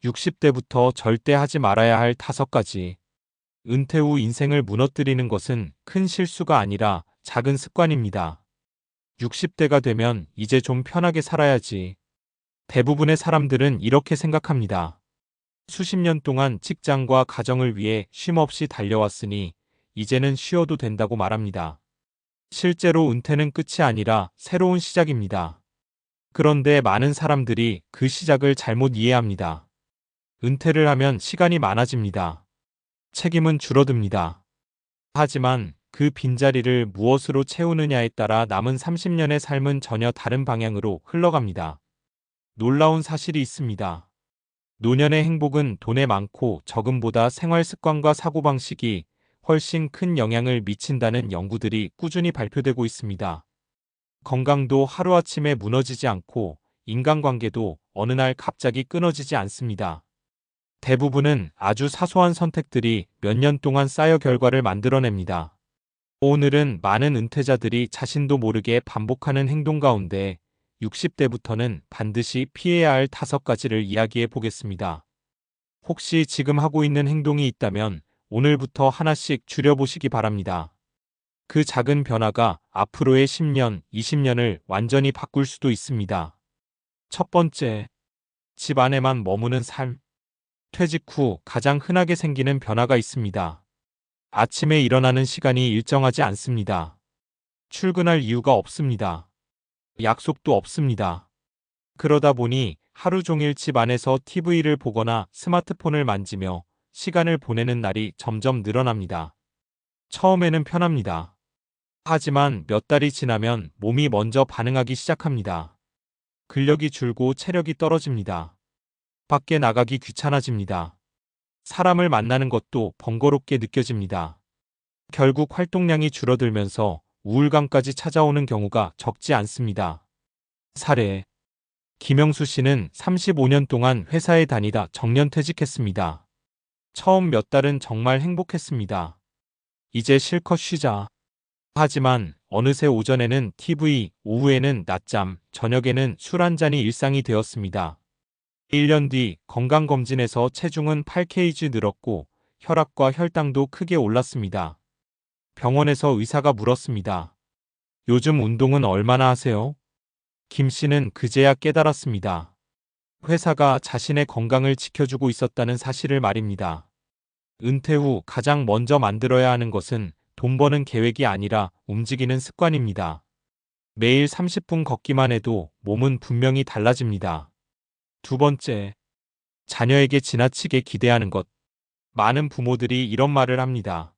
60대부터 절대 하지 말아야 할 5가지. 은퇴 후 인생을 무너뜨리는 것은 큰 실수가 아니라 작은 습관입니다. 60대가 되면 이제 좀 편하게 살아야지. 대부분의 사람들은 이렇게 생각합니다. 수십 년 동안 직장과 가정을 위해 쉼없이 달려왔으니 이제는 쉬어도 된다고 말합니다. 실제로 은퇴는 끝이 아니라 새로운 시작입니다. 그런데 많은 사람들이 그 시작을 잘못 이해합니다. 은퇴를 하면 시간이 많아집니다. 책임은 줄어듭니다. 하지만 그 빈자리를 무엇으로 채우느냐에 따라 남은 30년의 삶은 전혀 다른 방향으로 흘러갑니다. 놀라운 사실이 있습니다. 노년의 행복은 돈에 많고 적음보다 생활 습관과 사고방식이 훨씬 큰 영향을 미친다는 연구들이 꾸준히 발표되고 있습니다. 건강도 하루아침에 무너지지 않고 인간관계도 어느 날 갑자기 끊어지지 않습니다. 대부분은 아주 사소한 선택들이 몇 년 동안 쌓여 결과를 만들어냅니다. 오늘은 많은 은퇴자들이 자신도 모르게 반복하는 행동 가운데 60대부터는 반드시 피해야 할 5가지를 이야기해 보겠습니다. 혹시 지금 하고 있는 행동이 있다면 오늘부터 하나씩 줄여보시기 바랍니다. 그 작은 변화가 앞으로의 10년, 20년을 완전히 바꿀 수도 있습니다. 첫 번째, 집 안에만 머무는 삶. 퇴직 후 가장 흔하게 생기는 변화가 있습니다. 아침에 일어나는 시간이 일정하지 않습니다. 출근할 이유가 없습니다. 약속도 없습니다. 그러다 보니 하루 종일 집 안에서 TV를 보거나 스마트폰을 만지며 시간을 보내는 날이 점점 늘어납니다. 처음에는 편합니다. 하지만 몇 달이 지나면 몸이 먼저 반응하기 시작합니다. 근력이 줄고 체력이 떨어집니다. 밖에 나가기 귀찮아집니다. 사람을 만나는 것도 번거롭게 느껴집니다. 결국 활동량이 줄어들면서 우울감까지 찾아오는 경우가 적지 않습니다. 사례. 김영수 씨는 35년 동안 회사에 다니다 정년퇴직했습니다. 처음 몇 달은 정말 행복했습니다. 이제 실컷 쉬자. 하지만 어느새 오전에는 TV, 오후에는 낮잠, 저녁에는 술 한 잔이 일상이 되었습니다. 1년 뒤 건강검진에서 체중은 8kg 늘었고 혈압과 혈당도 크게 올랐습니다. 병원에서 의사가 물었습니다. 요즘 운동은 얼마나 하세요? 김 씨는 그제야 깨달았습니다. 회사가 자신의 건강을 지켜주고 있었다는 사실을 말입니다. 은퇴 후 가장 먼저 만들어야 하는 것은 돈 버는 계획이 아니라 움직이는 습관입니다. 매일 30분 걷기만 해도 몸은 분명히 달라집니다. 두 번째, 자녀에게 지나치게 기대하는 것. 많은 부모들이 이런 말을 합니다.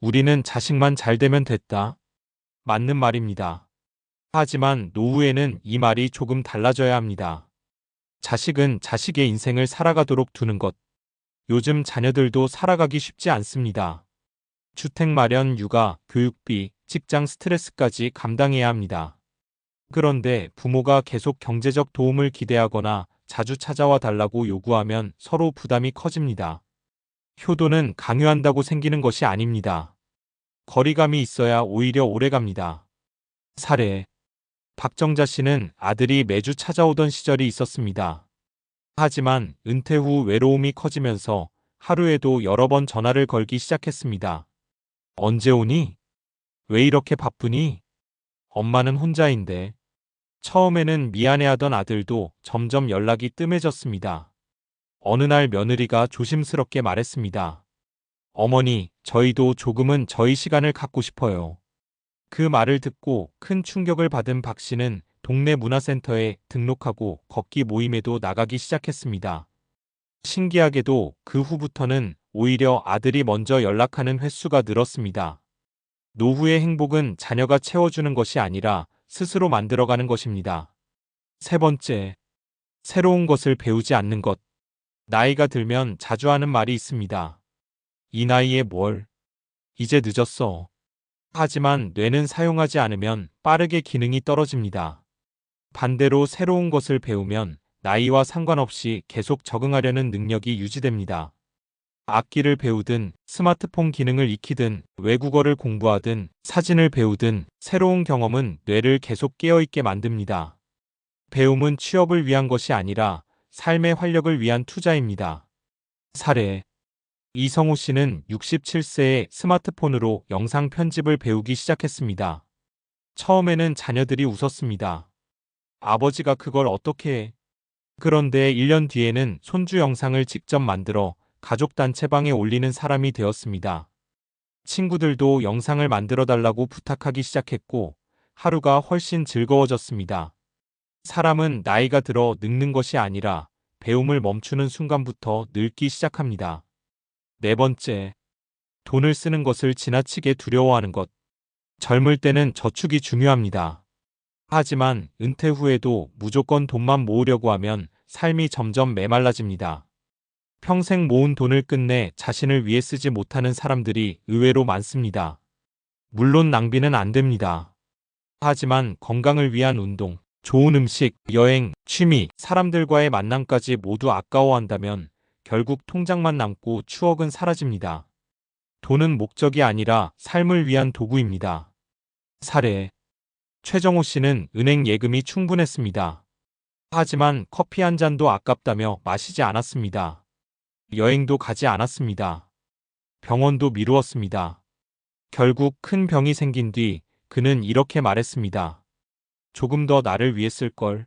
우리는 자식만 잘 되면 됐다. 맞는 말입니다. 하지만 노후에는 이 말이 조금 달라져야 합니다. 자식은 자식의 인생을 살아가도록 두는 것. 요즘 자녀들도 살아가기 쉽지 않습니다. 주택 마련, 육아, 교육비, 직장 스트레스까지 감당해야 합니다. 그런데 부모가 계속 경제적 도움을 기대하거나 자주 찾아와 달라고 요구하면 서로 부담이 커집니다. 효도는 강요한다고 생기는 것이 아닙니다. 거리감이 있어야 오히려 오래갑니다. 사례. 박정자 씨는 아들이 매주 찾아오던 시절이 있었습니다. 하지만 은퇴 후 외로움이 커지면서 하루에도 여러 번 전화를 걸기 시작했습니다. 언제 오니? 왜 이렇게 바쁘니? 엄마는 혼자인데. 처음에는 미안해하던 아들도 점점 연락이 뜸해졌습니다. 어느 날 며느리가 조심스럽게 말했습니다. 어머니, 저희도 조금은 저희 시간을 갖고 싶어요. 그 말을 듣고 큰 충격을 받은 박 씨는 동네 문화센터에 등록하고 걷기 모임에도 나가기 시작했습니다. 신기하게도 그 후부터는 오히려 아들이 먼저 연락하는 횟수가 늘었습니다. 노후의 행복은 자녀가 채워주는 것이 아니라 스스로 만들어가는 것입니다. 세 번째, 새로운 것을 배우지 않는 것. 나이가 들면 자주 하는 말이 있습니다. 이 나이에 뭘? 이제 늦었어. 하지만 뇌는 사용하지 않으면 빠르게 기능이 떨어집니다. 반대로 새로운 것을 배우면 나이와 상관없이 계속 적응하려는 능력이 유지됩니다. 악기를 배우든 스마트폰 기능을 익히든 외국어를 공부하든 사진을 배우든 새로운 경험은 뇌를 계속 깨어있게 만듭니다. 배움은 취업을 위한 것이 아니라 삶의 활력을 위한 투자입니다. 사례. 이성우 씨는 67세에 스마트폰으로 영상 편집을 배우기 시작했습니다. 처음에는 자녀들이 웃었습니다. 아버지가 그걸 어떻게 해? 그런데 1년 뒤에는 손주 영상을 직접 만들어 가족 단체방에 올리는 사람이 되었습니다. 친구들도 영상을 만들어 달라고 부탁하기 시작했고 하루가 훨씬 즐거워졌습니다. 사람은 나이가 들어 늙는 것이 아니라 배움을 멈추는 순간부터 늙기 시작합니다. 네 번째, 돈을 쓰는 것을 지나치게 두려워하는 것. 젊을 때는 저축이 중요합니다. 하지만 은퇴 후에도 무조건 돈만 모으려고 하면 삶이 점점 메말라집니다. 평생 모은 돈을 끝내 자신을 위해 쓰지 못하는 사람들이 의외로 많습니다. 물론 낭비는 안 됩니다. 하지만 건강을 위한 운동, 좋은 음식, 여행, 취미, 사람들과의 만남까지 모두 아까워한다면 결국 통장만 남고 추억은 사라집니다. 돈은 목적이 아니라 삶을 위한 도구입니다. 사례. 최정호 씨는 은행 예금이 충분했습니다. 하지만 커피 한 잔도 아깝다며 마시지 않았습니다. 여행도 가지 않았습니다. 병원도 미루었습니다. 결국 큰 병이 생긴 뒤 그는 이렇게 말했습니다. 조금 더 나를 위해 쓸 걸.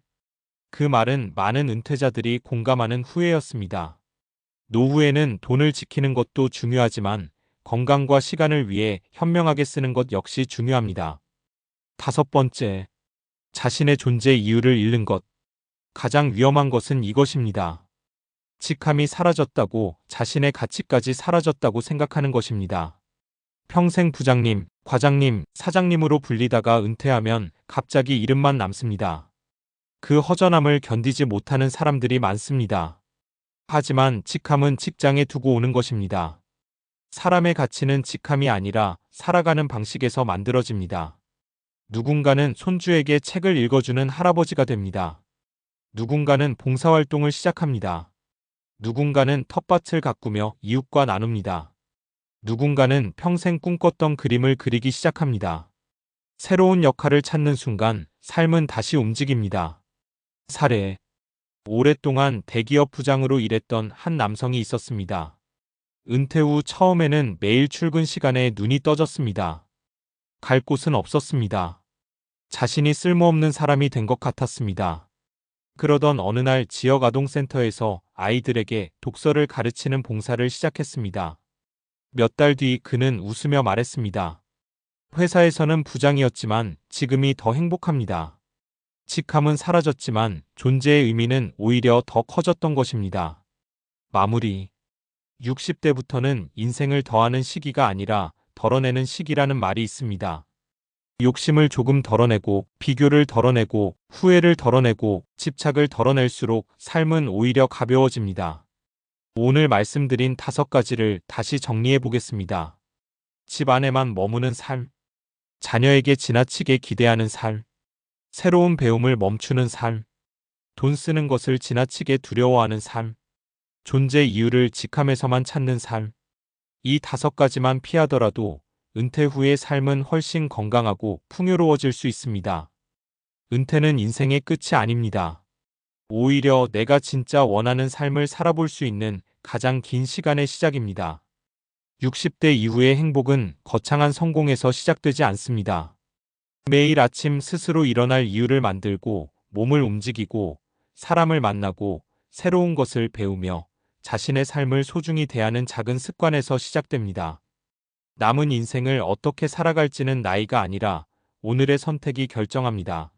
그 말은 많은 은퇴자들이 공감하는 후회였습니다. 노후에는 돈을 지키는 것도 중요하지만 건강과 시간을 위해 현명하게 쓰는 것 역시 중요합니다. 다섯 번째, 자신의 존재 이유를 잃는 것. 가장 위험한 것은 이것입니다. 직함이 사라졌다고 자신의 가치까지 사라졌다고 생각하는 것입니다. 평생 부장님, 과장님, 사장님으로 불리다가 은퇴하면 갑자기 이름만 남습니다. 그 허전함을 견디지 못하는 사람들이 많습니다. 하지만 직함은 직장에 두고 오는 것입니다. 사람의 가치는 직함이 아니라 살아가는 방식에서 만들어집니다. 누군가는 손주에게 책을 읽어주는 할아버지가 됩니다. 누군가는 봉사활동을 시작합니다. 누군가는 텃밭을 가꾸며 이웃과 나눕니다. 누군가는 평생 꿈꿨던 그림을 그리기 시작합니다. 새로운 역할을 찾는 순간 삶은 다시 움직입니다. 사례. 오랫동안 대기업 부장으로 일했던 한 남성이 있었습니다. 은퇴 후 처음에는 매일 출근 시간에 눈이 떠졌습니다. 갈 곳은 없었습니다. 자신이 쓸모없는 사람이 된 것 같았습니다. 그러던 어느 날 지역 아동센터에서 아이들에게 독서를 가르치는 봉사를 시작했습니다. 몇 달 뒤 그는 웃으며 말했습니다. 회사에서는 부장이었지만 지금이 더 행복합니다. 직함은 사라졌지만 존재의 의미는 오히려 더 커졌던 것입니다. 마무리. 60대부터는 인생을 더하는 시기가 아니라 덜어내는 시기라는 말이 있습니다. 욕심을 조금 덜어내고, 비교를 덜어내고, 후회를 덜어내고, 집착을 덜어낼수록 삶은 오히려 가벼워집니다. 오늘 말씀드린 5가지를 다시 정리해 보겠습니다. 집 안에만 머무는 삶, 자녀에게 지나치게 기대하는 삶, 새로운 배움을 멈추는 삶, 돈 쓰는 것을 지나치게 두려워하는 삶, 존재 이유를 직함에서만 찾는 삶. 이 5가지만 피하더라도 은퇴 후의 삶은 훨씬 건강하고 풍요로워질 수 있습니다. 은퇴는 인생의 끝이 아닙니다. 오히려 내가 진짜 원하는 삶을 살아볼 수 있는 가장 긴 시간의 시작입니다. 60대 이후의 행복은 거창한 성공에서 시작되지 않습니다. 매일 아침 스스로 일어날 이유를 만들고 몸을 움직이고 사람을 만나고 새로운 것을 배우며 자신의 삶을 소중히 대하는 작은 습관에서 시작됩니다. 남은 인생을 어떻게 살아갈지는 나이가 아니라 오늘의 선택이 결정합니다.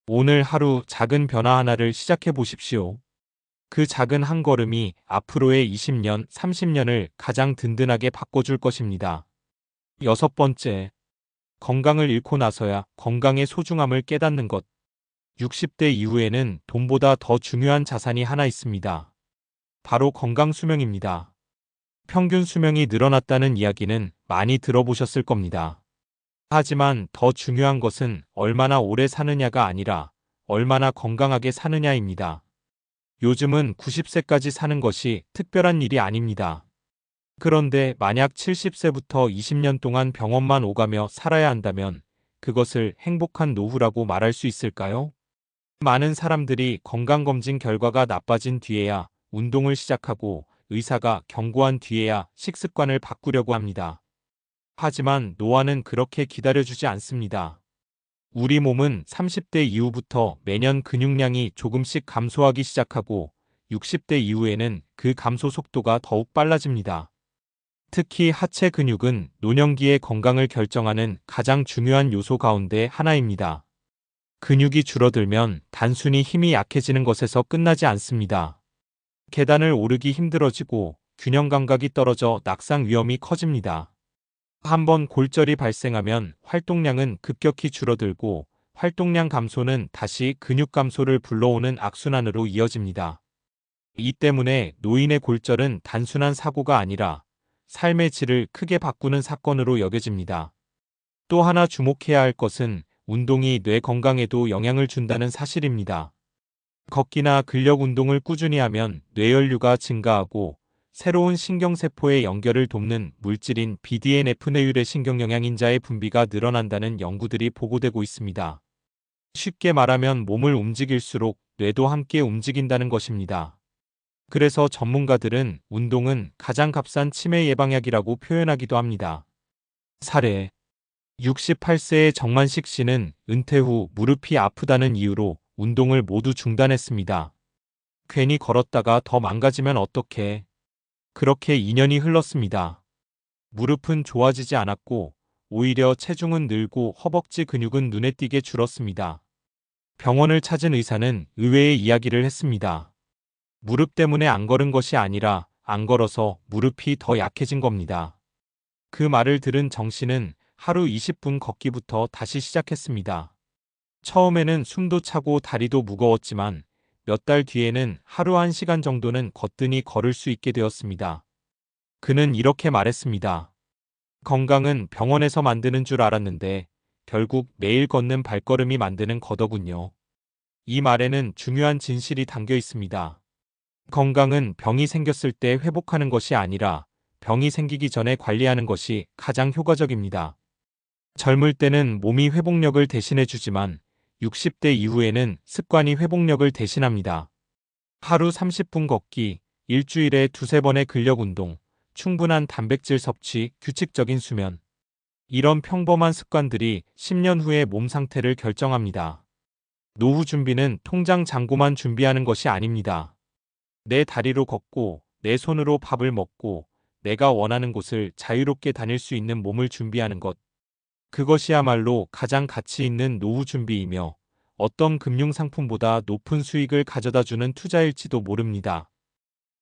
오늘 하루 작은 변화 하나를 시작해 보십시오. 그 작은 한 걸음이 앞으로의 20년, 30년을 가장 든든하게 바꿔줄 것입니다. 6번째, 건강을 잃고 나서야 건강의 소중함을 깨닫는 것. 60대 이후에는 돈보다 더 중요한 자산이 하나 있습니다. 바로 건강 수명입니다. 평균 수명이 늘어났다는 이야기는 많이 들어보셨을 겁니다. 하지만 더 중요한 것은 얼마나 오래 사느냐가 아니라 얼마나 건강하게 사느냐입니다. 요즘은 90세까지 사는 것이 특별한 일이 아닙니다. 그런데 만약 70세부터 20년 동안 병원만 오가며 살아야 한다면 그것을 행복한 노후라고 말할 수 있을까요? 많은 사람들이 건강검진 결과가 나빠진 뒤에야 운동을 시작하고 의사가 경고한 뒤에야 식습관을 바꾸려고 합니다. 하지만 노화는 그렇게 기다려주지 않습니다. 우리 몸은 30대 이후부터 매년 근육량이 조금씩 감소하기 시작하고 60대 이후에는 그 감소 속도가 더욱 빨라집니다. 특히 하체 근육은 노년기의 건강을 결정하는 가장 중요한 요소 가운데 하나입니다. 근육이 줄어들면 단순히 힘이 약해지는 것에서 끝나지 않습니다. 계단을 오르기 힘들어지고 균형 감각이 떨어져 낙상 위험이 커집니다. 한번 골절이 발생하면 활동량은 급격히 줄어들고 활동량 감소는 다시 근육 감소를 불러오는 악순환으로 이어집니다. 이 때문에 노인의 골절은 단순한 사고가 아니라 삶의 질을 크게 바꾸는 사건으로 여겨집니다. 또 하나 주목해야 할 것은 운동이 뇌 건강에도 영향을 준다는 사실입니다. 걷기나 근력 운동을 꾸준히 하면 뇌연류가 증가하고 새로운 신경세포의 연결을 돕는 물질인 BDNF 뇌율의 신경영양인자의 분비가 늘어난다는 연구들이 보고되고 있습니다. 쉽게 말하면 몸을 움직일수록 뇌도 함께 움직인다는 것입니다. 그래서 전문가들은 운동은 가장 값싼 치매 예방약이라고 표현하기도 합니다. 사례 68세의 정만식 씨는 은퇴 후 무릎이 아프다는 이유로 운동을 모두 중단했습니다. 괜히 걸었다가 더 망가지면 어떡해. 그렇게 2년이 흘렀습니다. 무릎은 좋아지지 않았고 오히려 체중은 늘고 허벅지 근육은 눈에 띄게 줄었습니다. 병원을 찾은 의사는 의외의 이야기를 했습니다. 무릎 때문에 안 걸은 것이 아니라 안 걸어서 무릎이 더 약해진 겁니다. 그 말을 들은 정 씨는 하루 20분 걷기부터 다시 시작했습니다. 처음에는 숨도 차고 다리도 무거웠지만 몇 달 뒤에는 하루 1시간 정도는 거뜬히 걸을 수 있게 되었습니다. 그는 이렇게 말했습니다. 건강은 병원에서 만드는 줄 알았는데 결국 매일 걷는 발걸음이 만드는 거더군요. 이 말에는 중요한 진실이 담겨 있습니다. 건강은 병이 생겼을 때 회복하는 것이 아니라 병이 생기기 전에 관리하는 것이 가장 효과적입니다. 젊을 때는 몸이 회복력을 대신해 주지만 60대 이후에는 습관이 회복력을 대신합니다. 하루 30분 걷기, 일주일에 2~3번의 근력 운동, 충분한 단백질 섭취, 규칙적인 수면. 이런 평범한 습관들이 10년 후의 몸 상태를 결정합니다. 노후 준비는 통장 잔고만 준비하는 것이 아닙니다. 내 다리로 걷고 내 손으로 밥을 먹고 내가 원하는 곳을 자유롭게 다닐 수 있는 몸을 준비하는 것. 그것이야말로 가장 가치 있는 노후 준비이며 어떤 금융상품보다 높은 수익을 가져다주는 투자일지도 모릅니다.